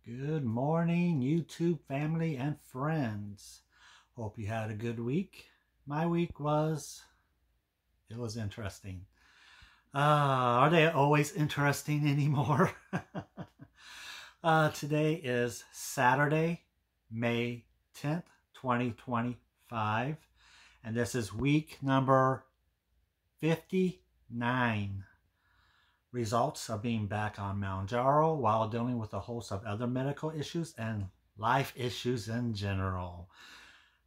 Good morning, YouTube family and friends. Hope you had a good week. My week was interesting. Are they always interesting anymore? Today is Saturday, May 10th, 2025, and this is week number 59. Results of being back on Mounjaro while dealing with a host of other medical issues and life issues in general.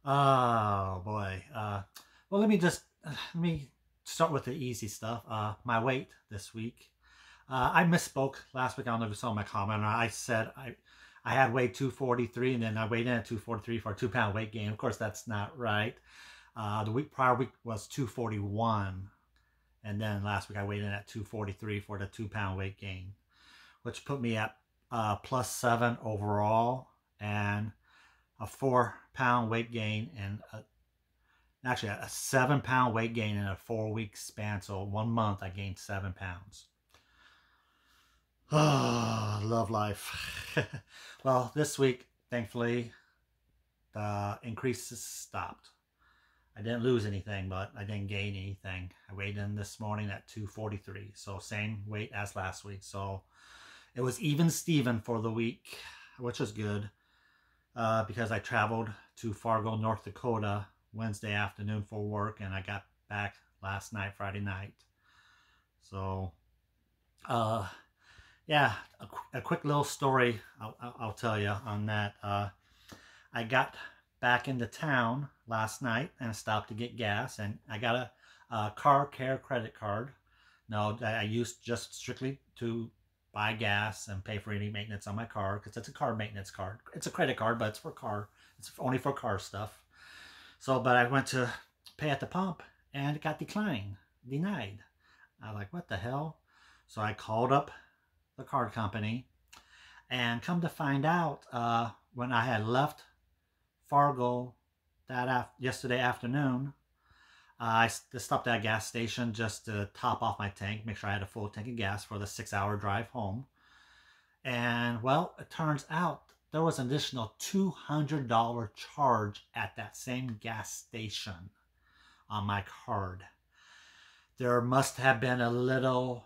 Oh boy. Well, let me start with the easy stuff. My weight this week. I misspoke last week. I don't know if you saw my comment. I said I had weighed 243 and then I weighed in at 243 for a 2-pound weight gain. Of course, that's not right. The prior week was 241. And then last week I weighed in at 243 for the 2-pound weight gain, which put me at +7 overall and a 4-pound weight gain and actually a 7-pound weight gain in a 4-week span. So 1 month I gained 7 pounds. Oh, love life. Well, this week, thankfully, the increases stopped. I didn't lose anything, but I didn't gain anything. I weighed in this morning at 243, so same weight as last week. So it was even Steven for the week, which is good because I traveled to Fargo, North Dakota Wednesday afternoon for work, and I got back last night, Friday night. So, yeah, a quick little story I'll tell you on that. I got back into town last night and stopped to get gas, and I got a car care credit card. No, that I used just strictly to buy gas and pay for any maintenance on my car, because it's a car maintenance card. It's a credit card, but it's only for car stuff. So, but I went to pay at the pump and it got denied. I was like, what the hell? So I called up the card company, and come to find out, when I had left Fargo yesterday afternoon, I stopped at a gas station just to top off my tank, make sure I had a full tank of gas for the 6-hour drive home. And well, it turns out there was an additional $200 charge at that same gas station on my card. There must have been a little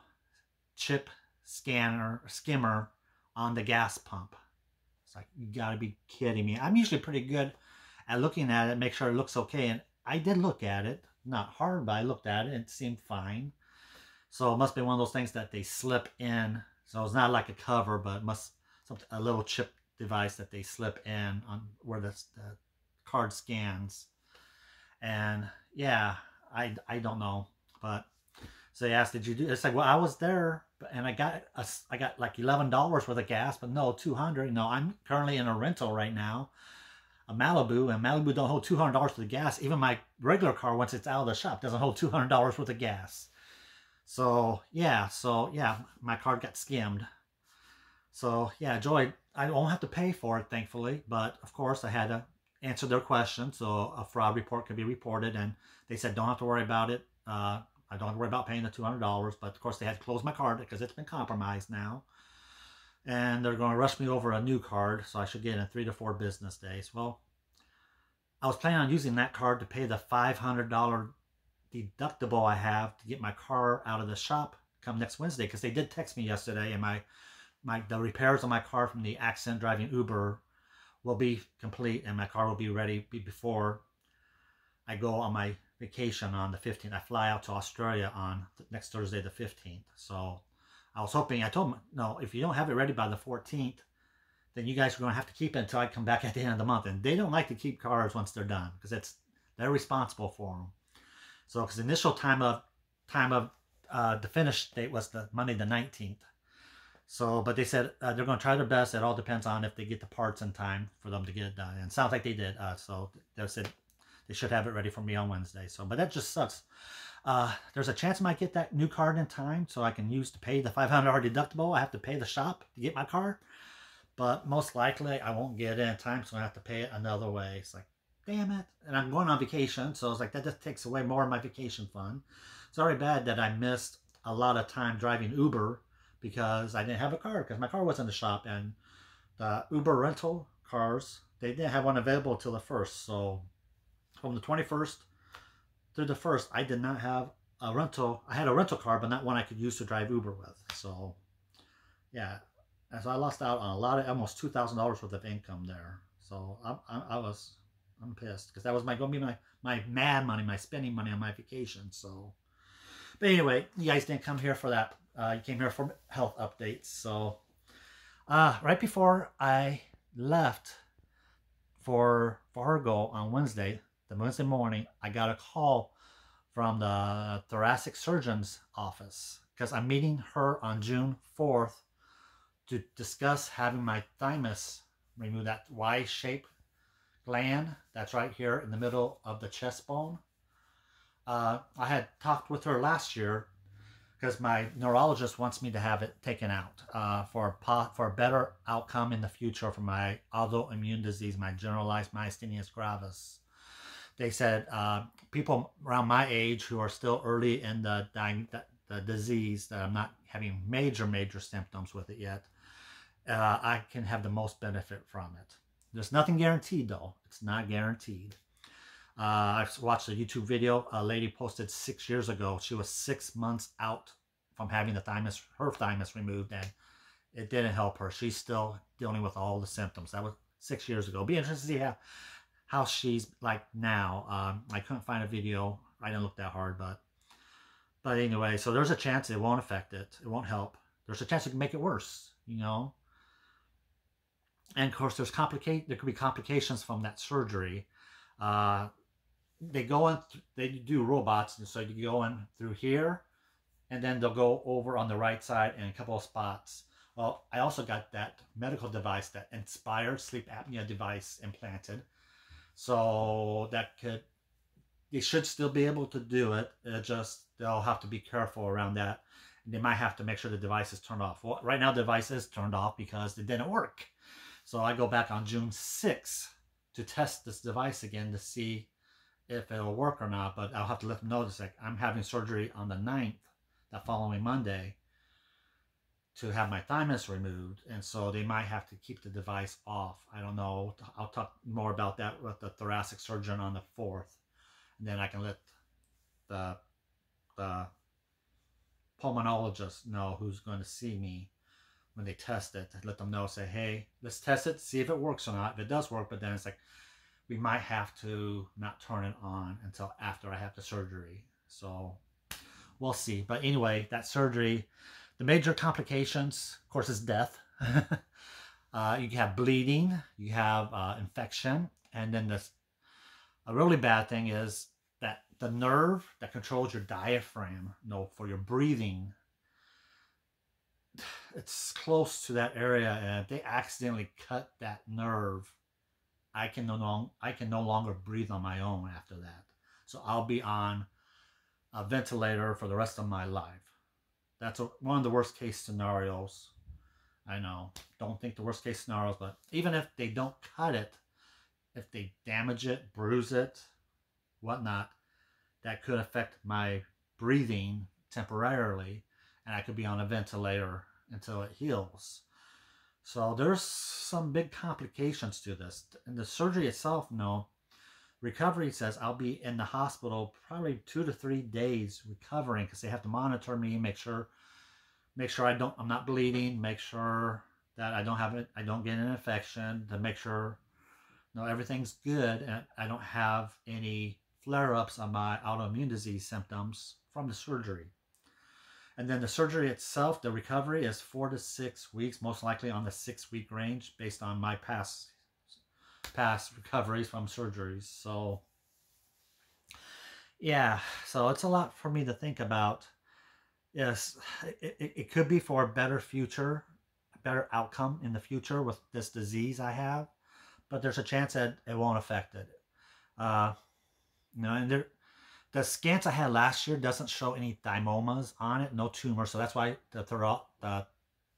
chip skimmer on the gas pump. It's like, you gotta be kidding me. I'm usually pretty good at looking at it, make sure it looks okay. And I did look at it, not hard, but I looked at it and it seemed fine. So it must be one of those things that they slip in. So it's not like a cover, but a little chip device that they slip in on where the card scans. And yeah, I don't know, but so they asked, did you do? It's like, well, I was there, and I got like $11 worth of gas, but no, 200. No, I'm currently in a rental right now, a Malibu, and Malibu don't hold $200 worth of gas. Even my regular car, once it's out of the shop, doesn't hold $200 worth of gas. So yeah, my card got skimmed. So yeah, Joy, I won't have to pay for it, thankfully, but of course I had to answer their question, so a fraud report could be reported, and they said don't have to worry about it. I don't have to worry about paying the $200, but of course they had to close my card because it's been compromised now. And they're going to rush me over a new card, so I should get it in 3 to 4 business days. Well, I was planning on using that card to pay the $500 deductible I have to get my car out of the shop come next Wednesday, because they did text me yesterday, and the repairs on my car from the accident driving Uber will be complete, and my car will be ready before I go on my vacation on the 15th. I fly out to Australia on next Thursday, the 15th. So I was hoping, I told them, no, if you don't have it ready by the 14th, then you guys are going to have to keep it until I come back at the end of the month. And they don't like to keep cars once they're done, because they're responsible for them. So, because the initial time of the finish date was the Monday the 19th. So, but they said they're going to try their best. It all depends on if they get the parts in time for them to get it done. And it sounds like they did. So they said they should have it ready for me on Wednesday. So, but that just sucks. There's a chance I might get that new card in time, so I can use to pay the $500 deductible. I have to pay the shop to get my car, but most likely I won't get it in time, so I have to pay it another way. It's like, damn it. And I'm going on vacation, so it's like, that just takes away more of my vacation fund. It's already bad that I missed a lot of time driving Uber because I didn't have a car, because my car was in the shop, and the Uber rental cars, they didn't have one available till the 1st. So from the 21st through the 1st, I did not have a rental. I had a rental car, but not one I could use to drive Uber with. So yeah, and so I lost out on a lot of almost $2,000 worth of income there. So I'm pissed because that was going to be my mad money, my spending money on my vacation. So, but anyway, you guys didn't come here for that. You came here for health updates. So right before I left for Fargo on Wednesday, the Wednesday morning, I got a call from the thoracic surgeon's office because I'm meeting her on June 4th to discuss having my thymus removed, that Y-shaped gland that's right here in the middle of the chest bone. I had talked with her last year because my neurologist wants me to have it taken out for a better outcome in the future for my autoimmune disease, my generalized myasthenia gravis. They said people around my age who are still early in the disease, that I'm not having major symptoms with it yet, I can have the most benefit from it. There's nothing guaranteed though. It's not guaranteed. I've watched a YouTube video a lady posted 6 years ago. She was 6 months out from having her thymus removed, and it didn't help her. She's still dealing with all the symptoms. That was 6 years ago. Be interested to see how she's like now. I couldn't find a video. I didn't look that hard, but anyway, so there's a chance it won't affect it. It won't help. There's a chance it can make it worse, you know. And of course, there could be complications from that surgery. They go in, they do robots, and so you go in through here, and then they'll go over on the right side in a couple of spots. Well, I also got that medical device, that Inspire sleep apnea device implanted. So they should still be able to do it. They'll have to be careful around that. And they might have to make sure the device is turned off. Well, right now the device is turned off because it didn't work. So I go back on June 6th to test this device again to see if it'll work or not. But I'll have to let them know this, like, I'm having surgery on the 9th, that following Monday, to have my thymus removed, and so they might have to keep the device off. I don't know. I'll talk more about that with the thoracic surgeon on the 4th, and then I can let the pulmonologist know who's going to see me when they test it. Let them know, say, hey, let's test it, see if it works or not. If it does work, but then it's like, we might have to not turn it on until after I have the surgery. So we'll see. But anyway, that surgery, the major complications, of course, is death. You have bleeding, you have infection, and then a really bad thing is that the nerve that controls your diaphragm, for your breathing, it's close to that area, and if they accidentally cut that nerve, I can no longer breathe on my own after that. So I'll be on a ventilator for the rest of my life. That's one of the worst case scenarios. I know. Don't think the worst case scenarios, but even if they don't cut it, if they damage it, bruise it, whatnot, that could affect my breathing temporarily, and I could be on a ventilator until it heals. So there's some big complications to this. And the surgery itself, recovery says I'll be in the hospital probably 2 to 3 days recovering, because they have to monitor me, make sure I'm not bleeding, make sure that I don't get an infection, to make sure everything's good and I don't have any flare-ups on my autoimmune disease symptoms from the surgery. And then the surgery itself, the recovery, is 4 to 6 weeks, most likely on the 6-week range, based on my past recoveries from surgeries. So yeah, so it's a lot for me to think about. Yes, it could be for a better future, a better outcome in the future with this disease I have, but there's a chance that it won't affect it. And the scans I had last year doesn't show any thymomas on it, no tumor. So that's why the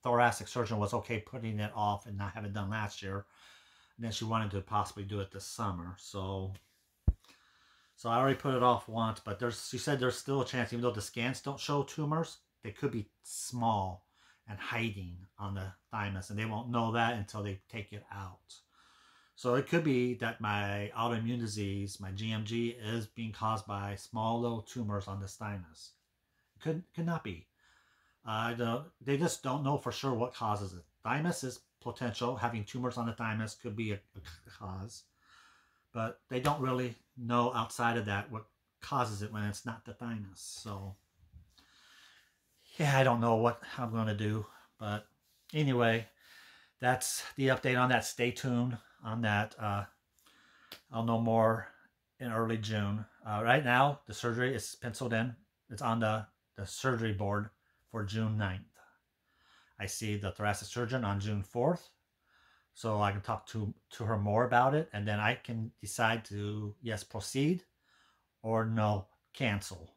thoracic surgeon was okay putting it off and not having it done last year. And then she wanted to possibly do it this summer. So I already put it off once, but she said there's still a chance, even though the scans don't show tumors, they could be small. and hiding on the thymus, and they won't know that until they take it out. So it could be that my autoimmune disease, my GMG, is being caused by small little tumors on the thymus. Could not be. They just don't know for sure what causes it. Thymus is potential. Having tumors on the thymus could be a cause, but they don't really know outside of that what causes it when it's not the thymus. So yeah, I don't know what I'm going to do, but anyway, that's the update on that. Stay tuned on that. I'll know more in early June. Right now, the surgery is penciled in. It's on the surgery board for June 9th. I see the thoracic surgeon on June 4th, so I can talk to her more about it, and then I can decide to, yes, proceed, or no, cancel.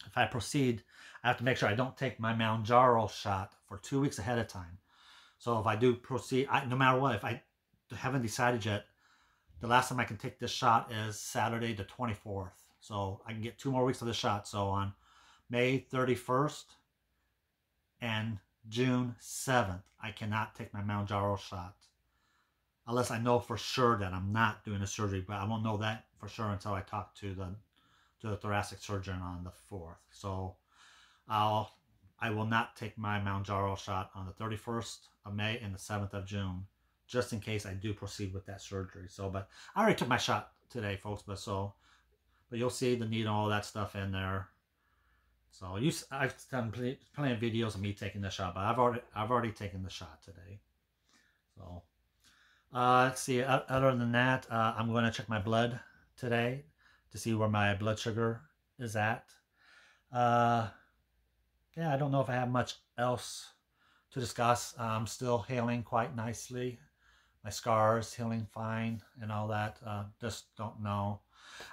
If I proceed, I have to make sure I don't take my Mounjaro shot for 2 weeks ahead of time. So if I do proceed, no matter what, if I haven't decided yet, the last time I can take this shot is Saturday the 24th. So I can get 2 more weeks of the shot. So on May 31st and June 7th, I cannot take my Mounjaro shot. Unless I know for sure that I'm not doing a surgery, but I won't know that for sure until I talk to the thoracic surgeon on the 4th. So I will not take my Mounjaro shot on the 31st of May and the 7th of June, just in case I do proceed with that surgery. So, but I already took my shot today, folks. But you'll see the needle, all that stuff in there. So I've done plenty of videos of me taking the shot, but I've already taken the shot today. So let's see. Other than that, I'm going to check my blood today to see where my blood sugar is at. Yeah, I don't know if I have much else to discuss. I'm still healing quite nicely. My scars healing fine and all that. Just don't know.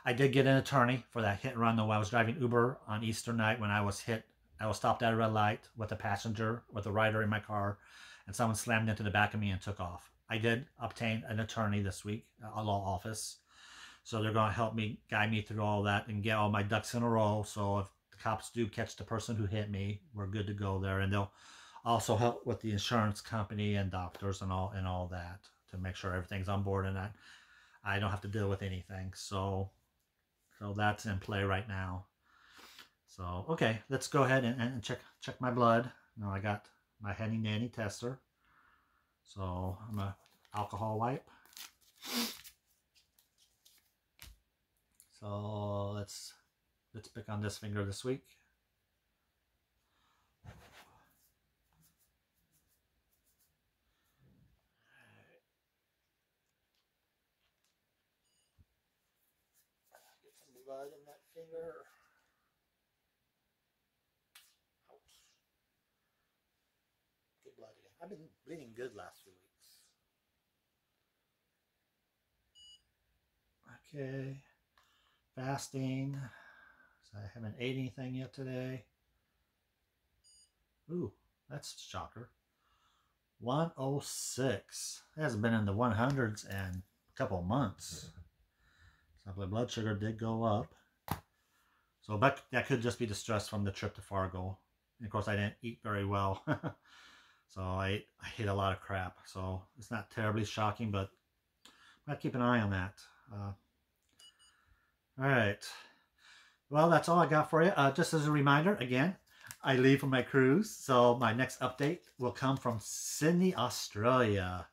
I did get an attorney for that hit and run, though. I was driving Uber on Easter night when I was hit. I was stopped at a red light with a passenger, with a rider in my car, and someone slammed into the back of me and took off. I did obtain an attorney this week, a law office. So they're going to help me, guide me through all that and get all my ducks in a row. So if the cops do catch the person who hit me, we're good to go there. And they'll also help with the insurance company and doctors and all that to make sure everything's on board and that I don't have to deal with anything. So that's in play right now. So okay, let's go ahead and check my blood. Now I got my handy nanny tester. So I'm a alcohol wipe. So let's pick on this finger this week. Get some blood in that finger. Ouch. Good blood again. I've been bleeding good last few weeks. Okay. Fasting. So I haven't ate anything yet today. Ooh, that's a shocker. 106. It hasn't been in the 100s in a couple of months. So my blood sugar did go up. So that could just be the stress from the trip to Fargo. And of course, I didn't eat very well. So I ate a lot of crap. So it's not terribly shocking, but I gotta keep an eye on that. All right. Well, that's all I got for you. Just as a reminder, again, I leave for my cruise. So my next update will come from Sydney, Australia.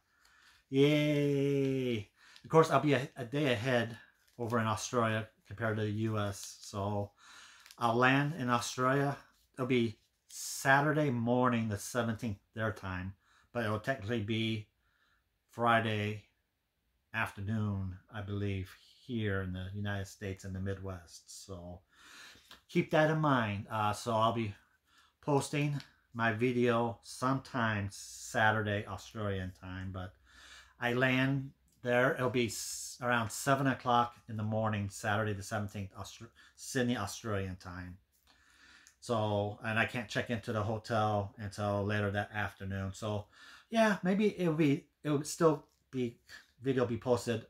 Yay! Of course, I'll be a day ahead over in Australia compared to the US. So I'll land in Australia. It'll be Saturday morning, the 17th, their time. But it'll technically be Friday afternoon, I believe, here in the United States and the Midwest. So keep that in mind. So I'll be posting my video sometime Saturday Australian time, but I land there. It'll be around 7 o'clock in the morning, Saturday the 17th, Sydney Australian time. So, and I can't check into the hotel until later that afternoon. So yeah, maybe it would still be video be posted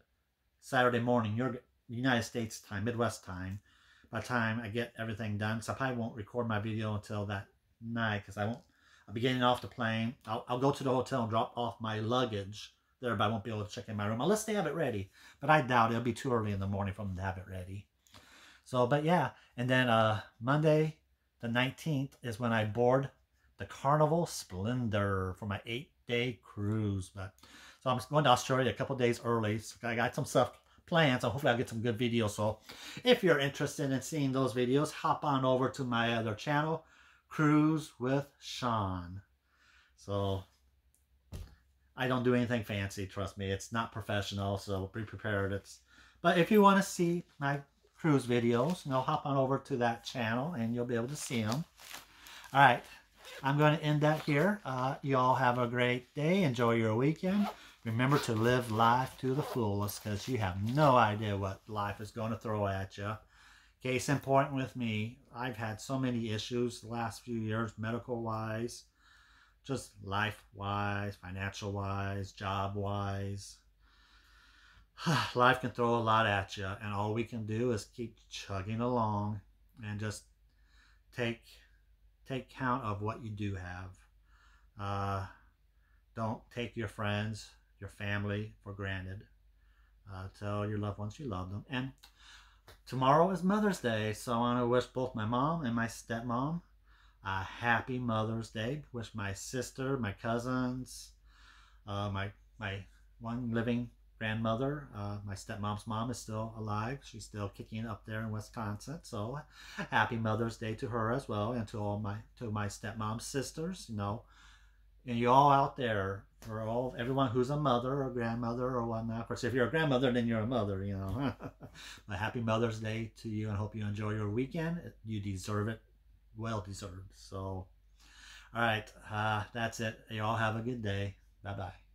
Saturday morning, your United States time, Midwest time, by the time I get everything done. So I probably won't record my video until that night because I'll be getting off the plane. I'll go to the hotel and drop off my luggage there, but I won't be able to check in my room unless they have it ready. But I doubt it'll be too early in the morning for them to have it ready. So, but yeah. And then Monday the 19th is when I board the Carnival Splendor for my 8-day cruise. So I'm going to Australia a couple days early. So I got some stuff planned, so hopefully I'll get some good videos. So if you're interested in seeing those videos, hop on over to my other channel, Cruise with Sean. So I don't do anything fancy, trust me. It's not professional, so be prepared. But if you want to see my cruise videos, hop on over to that channel and you'll be able to see them. All right, I'm going to end that here. You all have a great day. Enjoy your weekend. Remember to live life to the fullest, because you have no idea what life is going to throw at you. Case in point with me, I've had so many issues the last few years, medical-wise, just life-wise, financial-wise, job-wise. Life can throw a lot at you, and all we can do is keep chugging along and just take count of what you do have. Don't take your friends, your family for granted. Tell your loved ones you love them. And tomorrow is Mother's Day, so I want to wish both my mom and my stepmom a happy Mother's Day. Wish my sister, my cousins, my one living grandmother, my stepmom's mom is still alive. She's still kicking up there in Wisconsin. So happy Mother's Day to her as well, and to my stepmom's sisters, and you all out there, for everyone who's a mother or grandmother or whatnot. Of course, if you're a grandmother, then you're a mother, But happy Mother's Day to you, and hope you enjoy your weekend. You deserve it. Well deserved. So, all right, that's it. You all have a good day. Bye-bye.